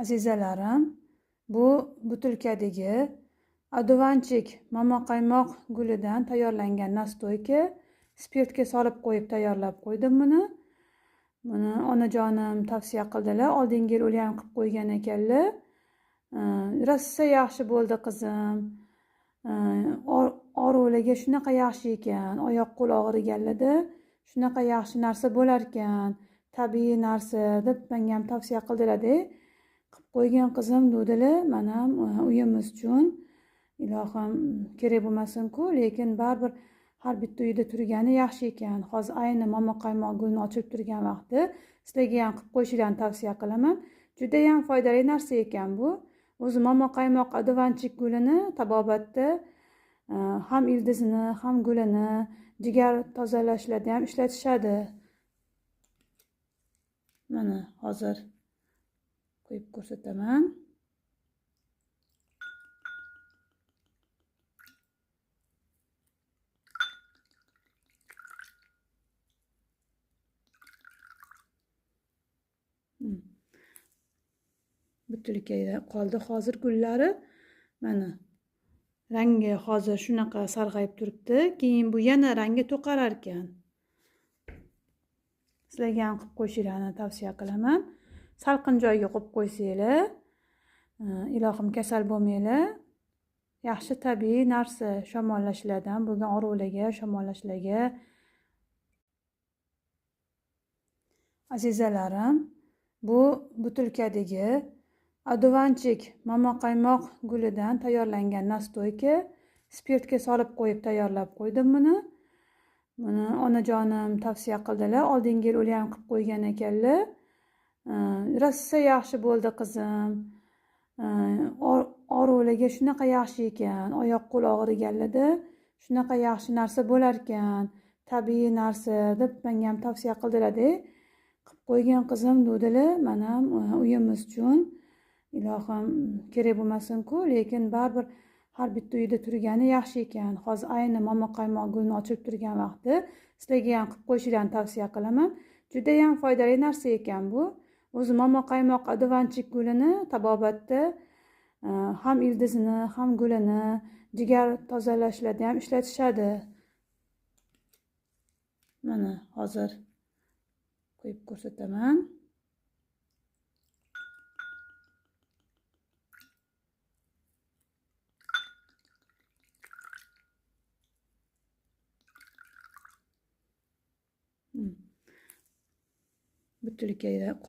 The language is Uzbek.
Azizalarim, bu butilkadagi adovanchik momaqaymoq gulidan tayyorlangan nastoyka. Spirtga solib qo'yib tayyorlab qo'ydim buni. Buni onajonim tavsiya qildilar. Oldingi yil ular ham qilib qo'ygan ekanlar. Rosa yaxshi bo'ldi qizim. Oruvlarga shunaqa yaxshi ekan. Oyoq qo'l og'riganlarda shunaqa yaxshi narsa bo'lar ekan. Tabiiy narsa deb menga ham tavsiya qildilar-da. Qilib qo'ygan qizim dedilar. Men ham uyimiz uchun ilohim kerak bo'lmasin-ku, lekin baribir har bitta uyda turgani yaxshi ekan. Hozir ayni momaqaymoq gulni ochib turgan vaqti sizlarga ham qilib qo'yishinglarni tavsiya qilaman. Juda ham foydali narsa ekan bu. O'zi momaqaymoq adovanchik gulini tabobatda ham ildizini, ham gulini jigar tozalashlarda ham ishlatishadi. Mana hozir qo'yib ko'rsataman. Butilkada qoldi hozir gullari. Mana rangi hozir shunaqa sarg'ayib turibdi. Keyin bu yana rangi to'qarar ekan. Sizlarga ham qilib qo'yishinglarni tavsiya qilaman. Salqin joyga qo'yib qo'ysanglar, ilohim kasal bo'lmanglar. Yaxshi tabiiy narsa, shamollashlardan bo'lgan oruvlarga, shamollashlarga. Azizalarim, bu butilkadagi adovanchik momaqaymoq gulidan tayyorlangan nastoyka. Spirtga solib qo'yib tayyorlab qo'ydim buni. Buni onajonim tavsiya qildilar. Oldingi yil ular ham qilib qo'ygan ekanlar. Rosa yaxshi bo'ldi qizim. Oruvlarga shunaqa yaxshi ekan. Oyoq qo'l og'riganlarda shunaqa yaxshi narsa bo'lar ekan. Tabiiy narsa deb menga ham tavsiya qildilar-da. Qilib qo'ygan qizim dedilar. Men ham uyimiz uchun ilohim kerak bo'lmasin-ku, lekin baribir har bitta uyda turgani yaxshi ekan. Hozir ayni momaqaymoq gulni ochib turgan vaqti sizlarga ham qilib qo'yishinglarni tavsiya qilaman. Juda ham foydali narsa ekan bu. O'zi momaqaymoq adovanchik gulini tabobatda ham ildizini, ham gulini jigar tozalashlarda ham ishlatishadi. Mana hozir qo'yib ko'rsataman. Butilkada